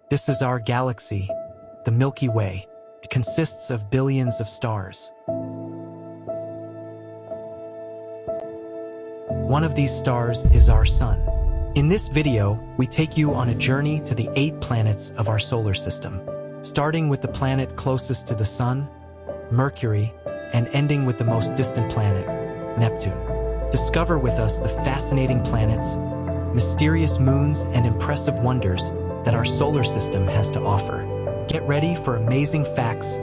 This is our galaxy, the Milky Way. It consists of billions of stars. One of these stars is our Sun. In this video, we take you on a journey to the 8 planets of our solar system, starting with the planet closest to the Sun, Mercury, and ending with the most distant planet, Neptune. Discover with us the fascinating planets, mysterious moons, and impressive wonders that our solar system has to offer. Get ready for amazing facts,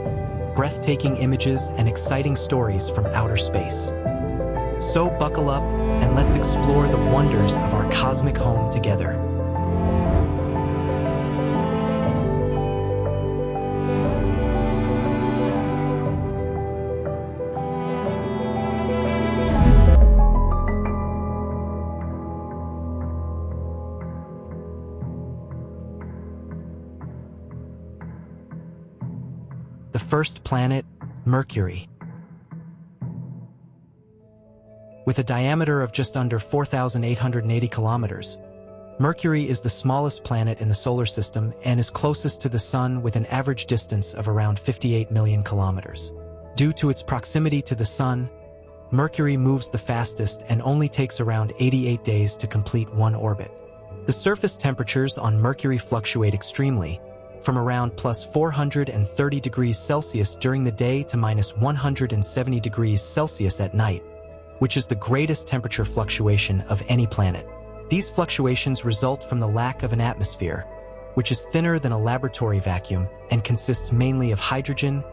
breathtaking images, and exciting stories from outer space. So buckle up and let's explore the wonders of our cosmic home together. The first planet, Mercury. With a diameter of just under 4,880 kilometers, Mercury is the smallest planet in the solar system and is closest to the Sun with an average distance of around 58 million kilometers. Due to its proximity to the Sun, Mercury moves the fastest and only takes around 88 days to complete one orbit. The surface temperatures on Mercury fluctuate extremely, from around plus 430 degrees Celsius during the day to minus 170 degrees Celsius at night, which is the greatest temperature fluctuation of any planet. These fluctuations result from the lack of an atmosphere, which is thinner than a laboratory vacuum and consists mainly of hydrogen,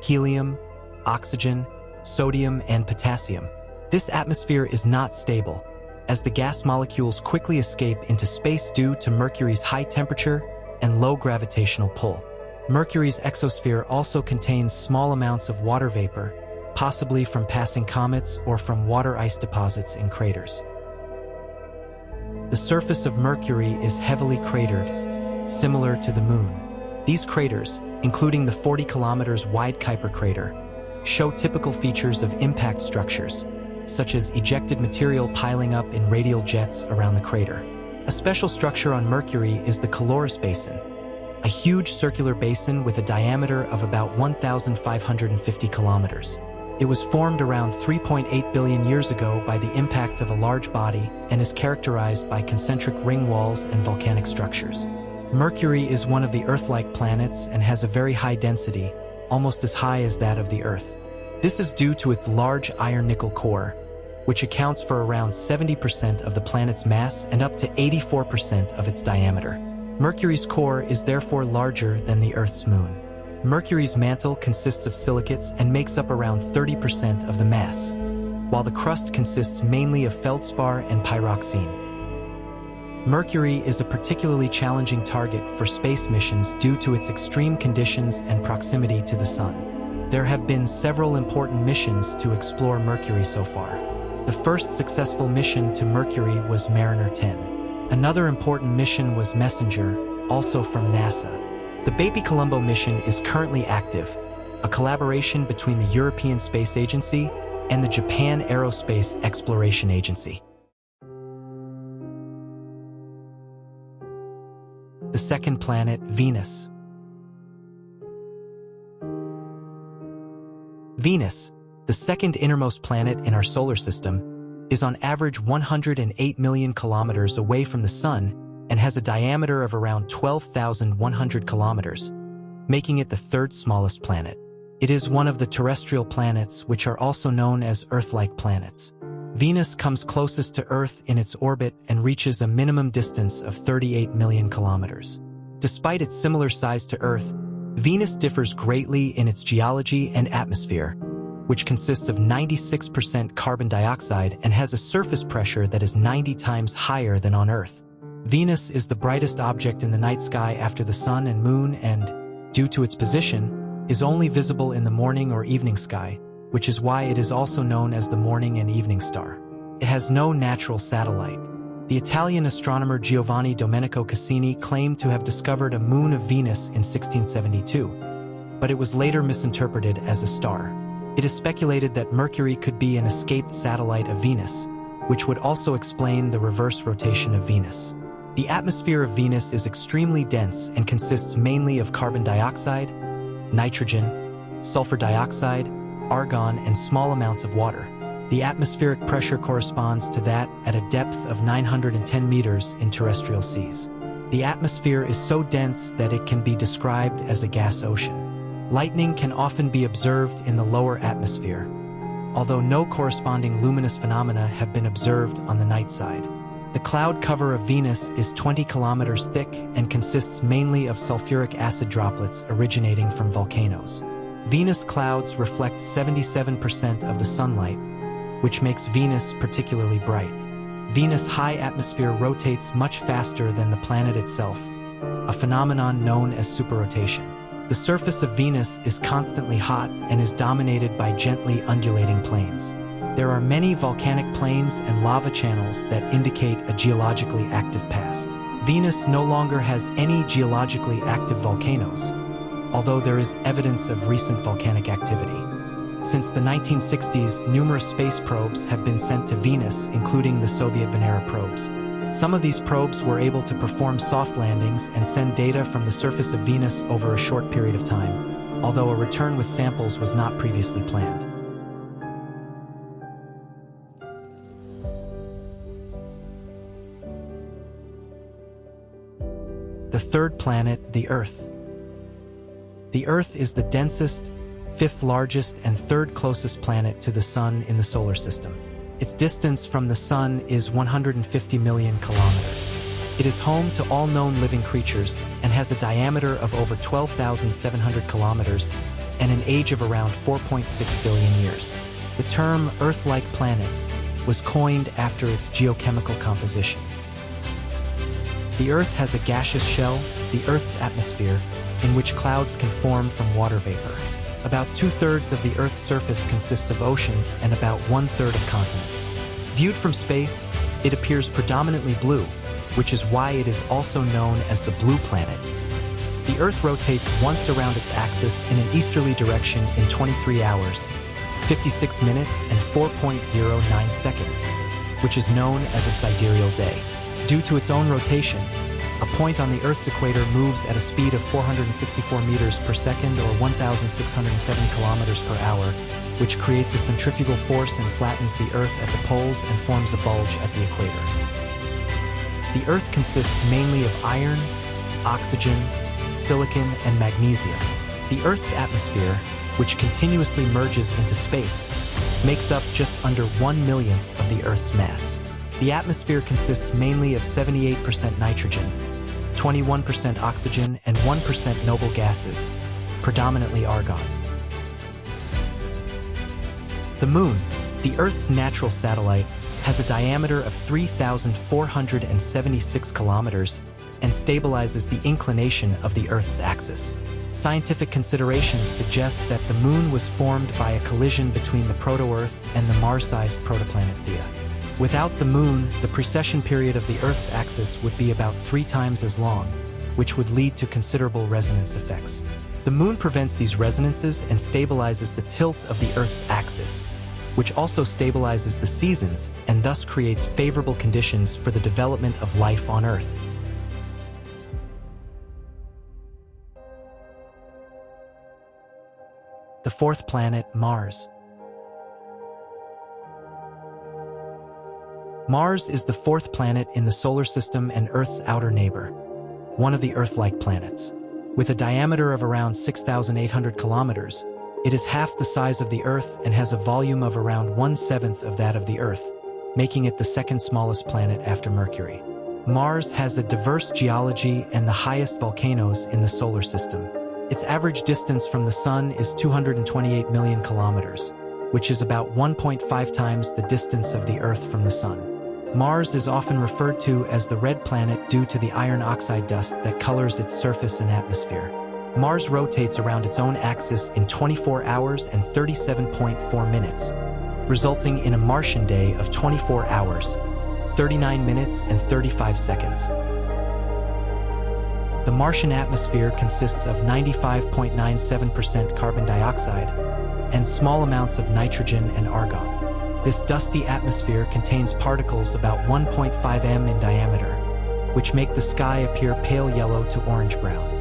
helium, oxygen, sodium, and potassium. This atmosphere is not stable, as the gas molecules quickly escape into space due to Mercury's high temperature and low gravitational pull. Mercury's exosphere also contains small amounts of water vapor, possibly from passing comets or from water ice deposits in craters. The surface of Mercury is heavily cratered, similar to the Moon. These craters, including the 40 kilometers wide Kuiper crater, show typical features of impact structures, such as ejected material piling up in radial jets around the crater. A special structure on Mercury is the Caloris Basin, a huge circular basin with a diameter of about 1,550 kilometers. It was formed around 3.8 billion years ago by the impact of a large body and is characterized by concentric ring walls and volcanic structures. Mercury is one of the Earth-like planets and has a very high density, almost as high as that of the Earth. This is due to its large iron-nickel core, which accounts for around 70% of the planet's mass and up to 84% of its diameter. Mercury's core is therefore larger than the Earth's moon. Mercury's mantle consists of silicates and makes up around 30% of the mass, while the crust consists mainly of feldspar and pyroxene. Mercury is a particularly challenging target for space missions due to its extreme conditions and proximity to the Sun. There have been several important missions to explore Mercury so far. The first successful mission to Mercury was Mariner 10. Another important mission was Messenger, also from NASA. The Baby Colombo mission is currently active, a collaboration between the European Space Agency and the Japan Aerospace Exploration Agency. The second planet, Venus. Venus, the second innermost planet in our solar system, is on average 108 million kilometers away from the Sun and has a diameter of around 12,100 kilometers, making it the third smallest planet. It is one of the terrestrial planets, which are also known as Earth-like planets. Venus comes closest to Earth in its orbit and reaches a minimum distance of 38 million kilometers. Despite its similar size to Earth, Venus differs greatly in its geology and atmosphere, which consists of 96% carbon dioxide and has a surface pressure that is 90 times higher than on Earth. Venus is the brightest object in the night sky after the Sun and Moon and, due to its position, is only visible in the morning or evening sky, which is why it is also known as the morning and evening star. It has no natural satellite. The Italian astronomer Giovanni Domenico Cassini claimed to have discovered a moon of Venus in 1672, but it was later misinterpreted as a star. It is speculated that Mercury could be an escaped satellite of Venus, which would also explain the reverse rotation of Venus. The atmosphere of Venus is extremely dense and consists mainly of carbon dioxide, nitrogen, sulfur dioxide, argon, and small amounts of water. The atmospheric pressure corresponds to that at a depth of 910 meters in terrestrial seas. The atmosphere is so dense that it can be described as a gas ocean. Lightning can often be observed in the lower atmosphere, although no corresponding luminous phenomena have been observed on the night side. The cloud cover of Venus is 20 kilometers thick and consists mainly of sulfuric acid droplets originating from volcanoes. Venus clouds reflect 77% of the sunlight, which makes Venus particularly bright. Venus' high atmosphere rotates much faster than the planet itself, a phenomenon known as superrotation. The surface of Venus is constantly hot and is dominated by gently undulating plains. There are many volcanic plains and lava channels that indicate a geologically active past. Venus no longer has any geologically active volcanoes, although there is evidence of recent volcanic activity. Since the 1960s, numerous space probes have been sent to Venus, including the Soviet Venera probes. Some of these probes were able to perform soft landings and send data from the surface of Venus over a short period of time, although a return with samples was not previously planned. The third planet, the Earth. The Earth is the densest, fifth largest, and third closest planet to the Sun in the solar system. Its distance from the Sun is 150 million kilometers. It is home to all known living creatures and has a diameter of over 12,700 kilometers and an age of around 4.6 billion years. The term Earth-like planet was coined after its geochemical composition. The Earth has a gaseous shell, the Earth's atmosphere, in which clouds can form from water vapor. About 2/3 of the Earth's surface consists of oceans and about 1/3 of continents. Viewed from space, it appears predominantly blue, which is why it is also known as the blue planet. The Earth rotates once around its axis in an easterly direction in 23 hours, 56 minutes, and 4.09 seconds, which is known as a sidereal day. Due to its own rotation, a point on the Earth's equator moves at a speed of 464 meters per second or 1,607 kilometers per hour, which creates a centrifugal force and flattens the Earth at the poles and forms a bulge at the equator. The Earth consists mainly of iron, oxygen, silicon, and magnesium. The Earth's atmosphere, which continuously merges into space, makes up just under 1/1,000,000th of the Earth's mass. The atmosphere consists mainly of 78% nitrogen, 21% oxygen, and 1% noble gases, predominantly argon. The Moon, the Earth's natural satellite, has a diameter of 3,476 kilometers and stabilizes the inclination of the Earth's axis. Scientific considerations suggest that the Moon was formed by a collision between the proto-Earth and the Mars-sized protoplanet Theia. Without the Moon, the precession period of the Earth's axis would be about 3 times as long, which would lead to considerable resonance effects. The Moon prevents these resonances and stabilizes the tilt of the Earth's axis, which also stabilizes the seasons and thus creates favorable conditions for the development of life on Earth. The fourth planet, Mars. Mars is the fourth planet in the solar system and Earth's outer neighbor, one of the Earth-like planets. With a diameter of around 6,800 kilometers, it is half the size of the Earth and has a volume of around 1/7 of that of the Earth, making it the second smallest planet after Mercury. Mars has a diverse geology and the highest volcanoes in the solar system. Its average distance from the Sun is 228 million kilometers, which is about 1.5 times the distance of the Earth from the Sun. Mars is often referred to as the red planet due to the iron oxide dust that colors its surface and atmosphere. Mars rotates around its own axis in 24 hours and 37.4 minutes, resulting in a Martian day of 24 hours, 39 minutes, and 35 seconds. The Martian atmosphere consists of 95.97% carbon dioxide and small amounts of nitrogen and argon. This dusty atmosphere contains particles about 1.5 m in diameter, which make the sky appear pale yellow to orange-brown.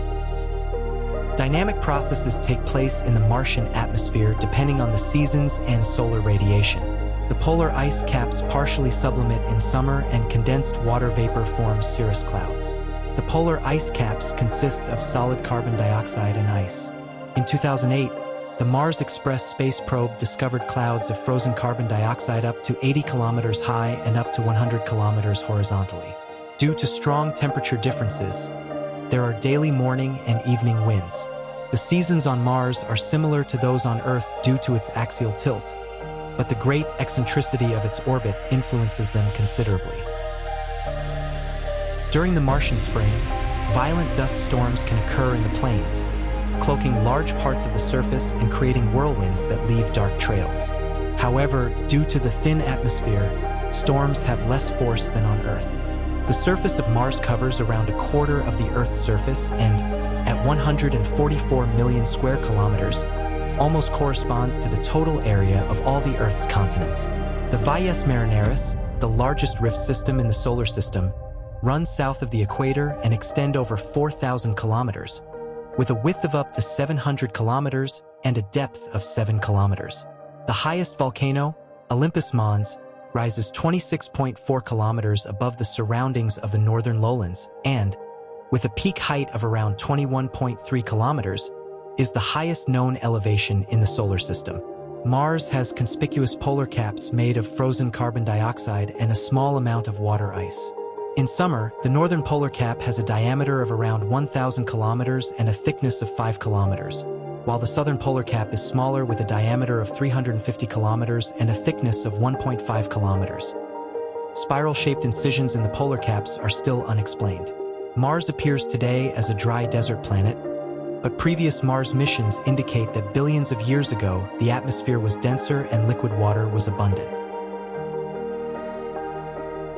Dynamic processes take place in the Martian atmosphere depending on the seasons and solar radiation. The polar ice caps partially sublimate in summer and condensed water vapor forms cirrus clouds. The polar ice caps consist of solid carbon dioxide and ice. In 2008, the Mars Express space probe discovered clouds of frozen carbon dioxide up to 80 kilometers high and up to 100 kilometers horizontally. Due to strong temperature differences, there are daily morning and evening winds. The seasons on Mars are similar to those on Earth due to its axial tilt, but the great eccentricity of its orbit influences them considerably. During the Martian spring, violent dust storms can occur in the plains, cloaking large parts of the surface and creating whirlwinds that leave dark trails. However, due to the thin atmosphere, storms have less force than on Earth. The surface of Mars covers around a quarter of the Earth's surface and, at 144 million square kilometers, almost corresponds to the total area of all the Earth's continents. The Valles Marineris, the largest rift system in the solar system, runs south of the equator and extend over 4,000 kilometers, with a width of up to 700 kilometers and a depth of 7 kilometers. The highest volcano, Olympus Mons, rises 26.4 kilometers above the surroundings of the northern lowlands and, with a peak height of around 21.3 kilometers, is the highest known elevation in the solar system. Mars has conspicuous polar caps made of frozen carbon dioxide and a small amount of water ice. In summer, the northern polar cap has a diameter of around 1,000 kilometers and a thickness of 5 kilometers, while the southern polar cap is smaller with a diameter of 350 kilometers and a thickness of 1.5 kilometers. Spiral-shaped incisions in the polar caps are still unexplained. Mars appears today as a dry desert planet, but previous Mars missions indicate that billions of years ago, the atmosphere was denser and liquid water was abundant.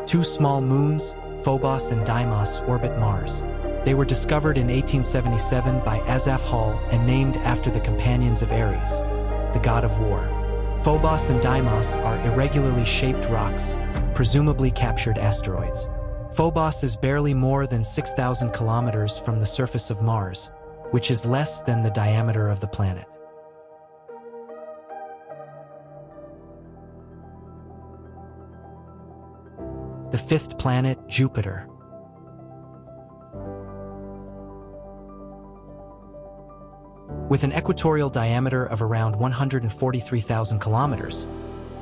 Two small moons, Phobos and Deimos, orbit Mars. They were discovered in 1877 by Asaph Hall and named after the companions of Ares, the god of war. Phobos and Deimos are irregularly shaped rocks, presumably captured asteroids. Phobos is barely more than 6,000 kilometers from the surface of Mars, which is less than the diameter of the planet. The fifth planet, Jupiter. With an equatorial diameter of around 143,000 kilometers,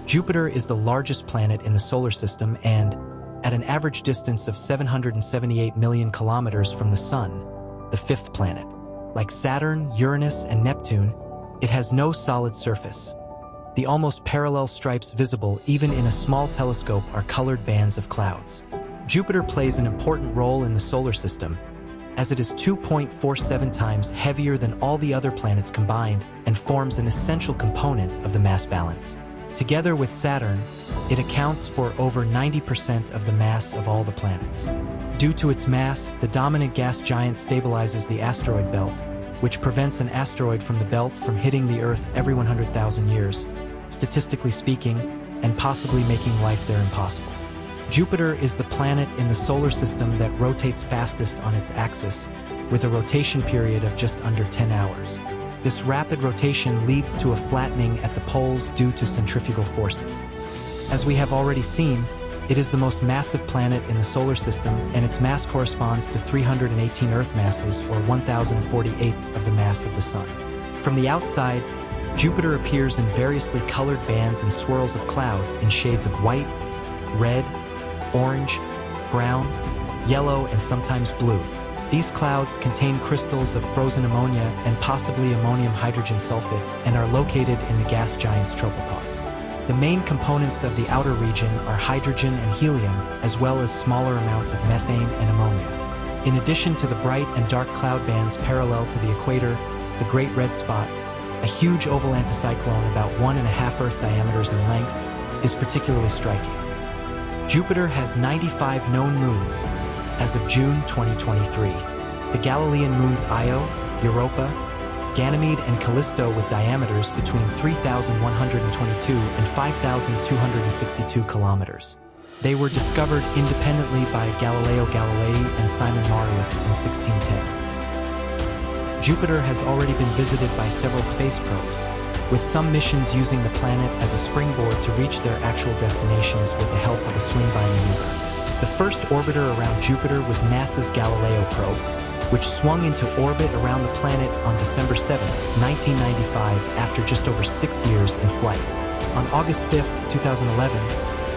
Jupiter is the largest planet in the solar system and, at an average distance of 778 million kilometers from the Sun, the fifth planet. Like Saturn, Uranus, and Neptune, it has no solid surface. The almost parallel stripes visible even in a small telescope are colored bands of clouds. Jupiter plays an important role in the solar system, as it is 2.47 times heavier than all the other planets combined and forms an essential component of the mass balance. Together with Saturn, it accounts for over 90% of the mass of all the planets. Due to its mass, the dominant gas giant stabilizes the asteroid belt, which prevents an asteroid from the belt from hitting the Earth every 100,000 years, statistically speaking, and possibly making life there impossible. Jupiter is the planet in the solar system that rotates fastest on its axis, with a rotation period of just under 10 hours. This rapid rotation leads to a flattening at the poles due to centrifugal forces. As we have already seen, it is the most massive planet in the solar system, and its mass corresponds to 318 Earth masses, or 1,048th of the mass of the Sun. From the outside, Jupiter appears in variously colored bands and swirls of clouds in shades of white, red, orange, brown, yellow, and sometimes blue. These clouds contain crystals of frozen ammonia and possibly ammonium hydrogen sulfate and are located in the gas giant's tropopause. The main components of the outer region are hydrogen and helium, as well as smaller amounts of methane and ammonia. In addition to the bright and dark cloud bands parallel to the equator, the Great Red Spot, a huge oval anticyclone about 1.5 Earth diameters in length, is particularly striking. Jupiter has 95 known moons as of June 2023. The Galilean moons Io, Europa, Ganymede, and Callisto with diameters between 3,122 and 5,262 kilometers. They were discovered independently by Galileo Galilei and Simon Marius in 1610. Jupiter has already been visited by several space probes, with some missions using the planet as a springboard to reach their actual destinations with the help of a swing-by maneuver. The first orbiter around Jupiter was NASA's Galileo probe, which swung into orbit around the planet on December 7, 1995, after just over 6 years in flight. On August 5, 2011,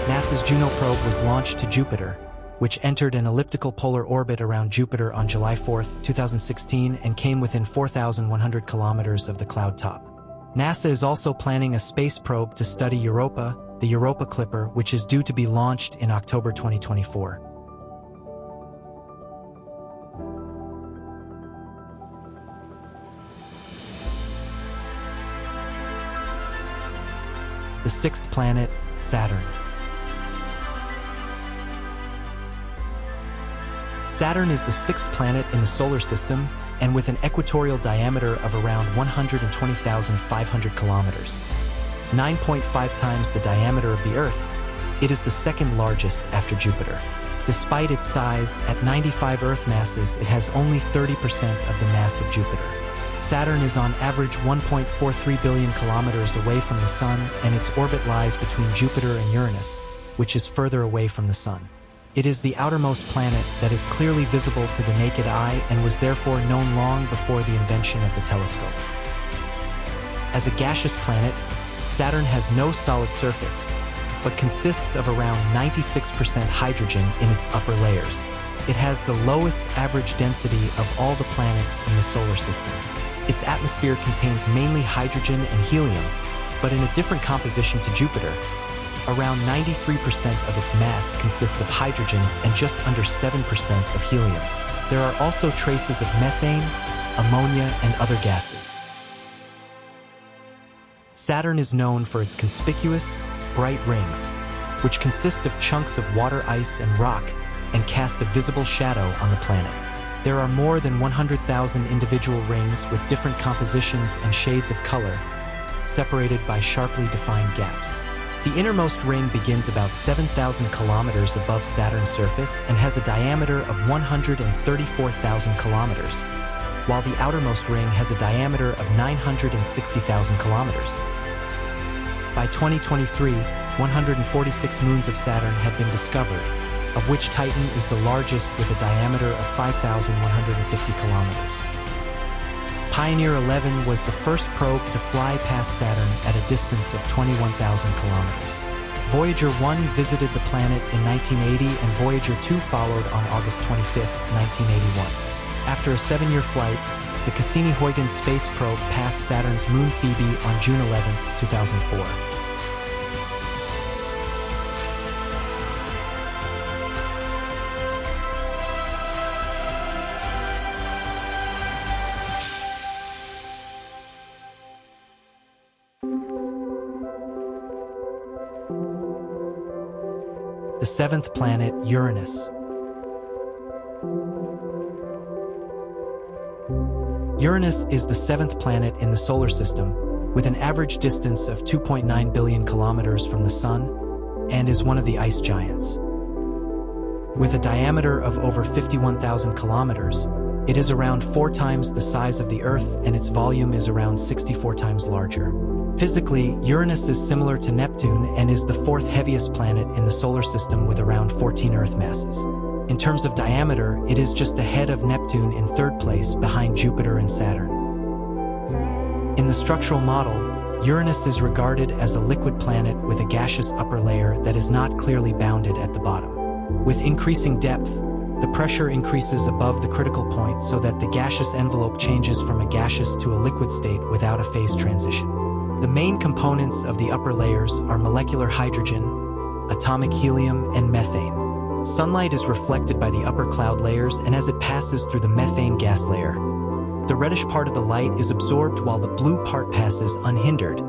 NASA's Juno probe was launched to Jupiter, which entered an elliptical polar orbit around Jupiter on July 4, 2016, and came within 4,100 kilometers of the cloud top. NASA is also planning a space probe to study Europa, the Europa Clipper, which is due to be launched in October 2024. The sixth planet, Saturn. Saturn is the sixth planet in the solar system, and with an equatorial diameter of around 120,500 kilometers, 9.5 times the diameter of the Earth, it is the second largest after Jupiter. Despite its size, at 95 Earth masses, it has only 30% of the mass of Jupiter. Saturn is on average 1.43 billion kilometers away from the Sun, and its orbit lies between Jupiter and Uranus, which is further away from the Sun. It is the outermost planet that is clearly visible to the naked eye and was therefore known long before the invention of the telescope. As a gaseous planet, Saturn has no solid surface, but consists of around 96% hydrogen in its upper layers. It has the lowest average density of all the planets in the solar system. Its atmosphere contains mainly hydrogen and helium, but in a different composition to Jupiter. Around 93% of its mass consists of hydrogen and just under 7% of helium. There are also traces of methane, ammonia, and other gases. Saturn is known for its conspicuous, bright rings, which consist of chunks of water ice and rock and cast a visible shadow on the planet. There are more than 100,000 individual rings with different compositions and shades of color, separated by sharply defined gaps. The innermost ring begins about 7,000 kilometers above Saturn's surface and has a diameter of 134,000 kilometers, while the outermost ring has a diameter of 960,000 kilometers. By 2023, 146 moons of Saturn had been discovered, of which Titan is the largest with a diameter of 5,150 kilometers. Pioneer 11 was the first probe to fly past Saturn at a distance of 21,000 kilometers. Voyager 1 visited the planet in 1980 and Voyager 2 followed on August 25, 1981. After a 7-year flight, the Cassini-Huygens space probe passed Saturn's moon Phoebe on June 11, 2004. The seventh planet, Uranus. Uranus is the seventh planet in the solar system, with an average distance of 2.9 billion kilometers from the Sun, and is one of the ice giants. With a diameter of over 51,000 kilometers, it is around 4 times the size of the Earth, and its volume is around 64 times larger. Physically, Uranus is similar to Neptune and is the 4th heaviest planet in the solar system with around 14 Earth masses. In terms of diameter, it is just ahead of Neptune in 3rd place behind Jupiter and Saturn. In the structural model, Uranus is regarded as a liquid planet with a gaseous upper layer that is not clearly bounded at the bottom. With increasing depth, the pressure increases above the critical point so that the gaseous envelope changes from a gaseous to a liquid state without a phase transition. The main components of the upper layers are molecular hydrogen, atomic helium, and methane. Sunlight is reflected by the upper cloud layers, and as it passes through the methane gas layer, the reddish part of the light is absorbed while the blue part passes unhindered,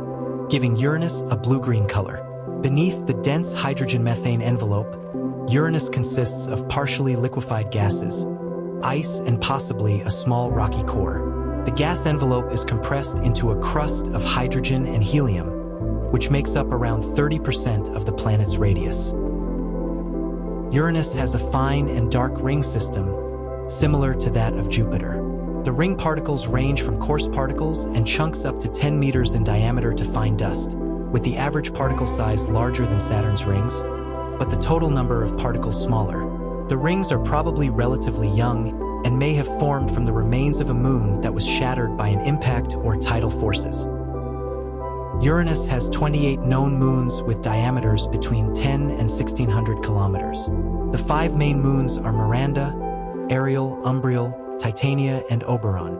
giving Uranus a blue-green color. Beneath the dense hydrogen-methane envelope, Uranus consists of partially liquefied gases, ice, and possibly a small rocky core. The gas envelope is compressed into a crust of hydrogen and helium, which makes up around 30% of the planet's radius. Uranus has a fine and dark ring system, similar to that of Jupiter. The ring particles range from coarse particles and chunks up to 10 meters in diameter to fine dust, with the average particle size larger than Saturn's rings, but the total number of particles smaller. The rings are probably relatively young and may have formed from the remains of a moon that was shattered by an impact or tidal forces. Uranus has 28 known moons with diameters between 10 and 1600 kilometers. The 5 main moons are Miranda, Ariel, Umbriel, Titania, and Oberon.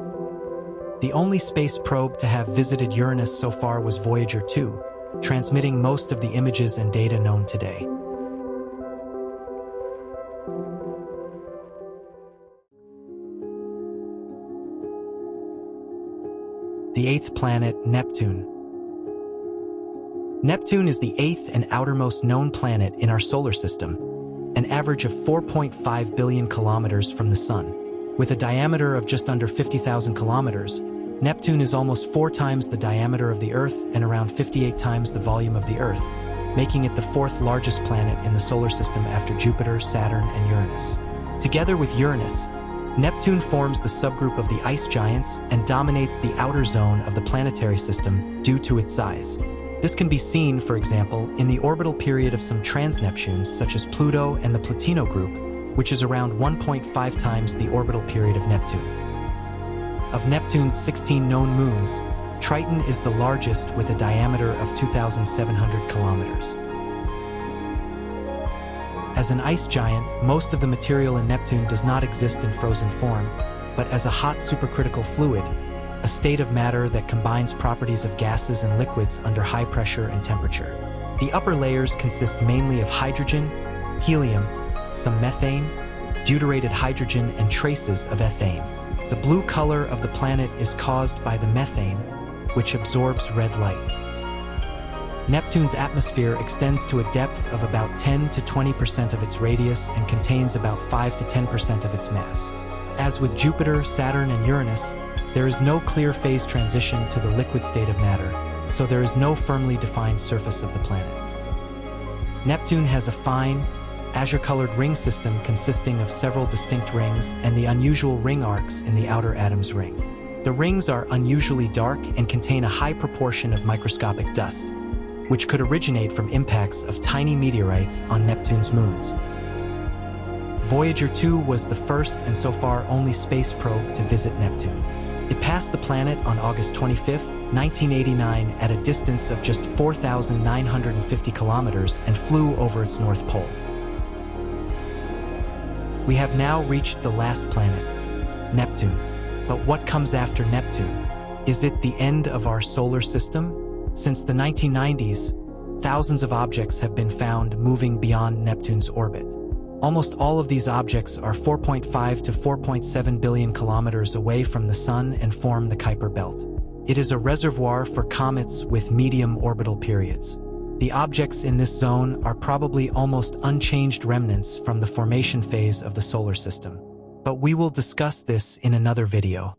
The only space probe to have visited Uranus so far was Voyager 2, transmitting most of the images and data known today. The 8th planet, Neptune. Neptune is the 8th and outermost known planet in our solar system, an average of 4.5 billion kilometers from the Sun. With a diameter of just under 50,000 kilometers, Neptune is almost 4 times the diameter of the Earth and around 58 times the volume of the Earth, making it the 4th largest planet in the solar system after Jupiter, Saturn, and Uranus. Together with Uranus, Neptune forms the subgroup of the ice giants and dominates the outer zone of the planetary system due to its size. This can be seen, for example, in the orbital period of some trans-Neptunes such as Pluto and the Plutino group, which is around 1.5 times the orbital period of Neptune. Of Neptune's 16 known moons, Triton is the largest with a diameter of 2,700 kilometers. As an ice giant, most of the material in Neptune does not exist in frozen form, but as a hot supercritical fluid, a state of matter that combines properties of gases and liquids under high pressure and temperature. The upper layers consist mainly of hydrogen, helium, some methane, deuterated hydrogen, and traces of ethane. The blue color of the planet is caused by the methane, which absorbs red light. Neptune's atmosphere extends to a depth of about 10 to 20% of its radius and contains about 5 to 10% of its mass. As with Jupiter, Saturn, and Uranus, there is no clear phase transition to the liquid state of matter, so there is no firmly defined surface of the planet. Neptune has a fine, azure-colored ring system consisting of several distinct rings and the unusual ring arcs in the outer Adam's ring. The rings are unusually dark and contain a high proportion of microscopic dust, which could originate from impacts of tiny meteorites on Neptune's moons. Voyager 2 was the first and so far only space probe to visit Neptune. It passed the planet on August 25, 1989 at a distance of just 4,950 kilometers and flew over its north pole. We have now reached the last planet, Neptune. But what comes after Neptune? Is it the end of our solar system? Since the 1990s, thousands of objects have been found moving beyond Neptune's orbit. Almost all of these objects are 4.5 to 4.7 billion kilometers away from the Sun and form the Kuiper Belt. It is a reservoir for comets with medium orbital periods. The objects in this zone are probably almost unchanged remnants from the formation phase of the solar system. But we will discuss this in another video.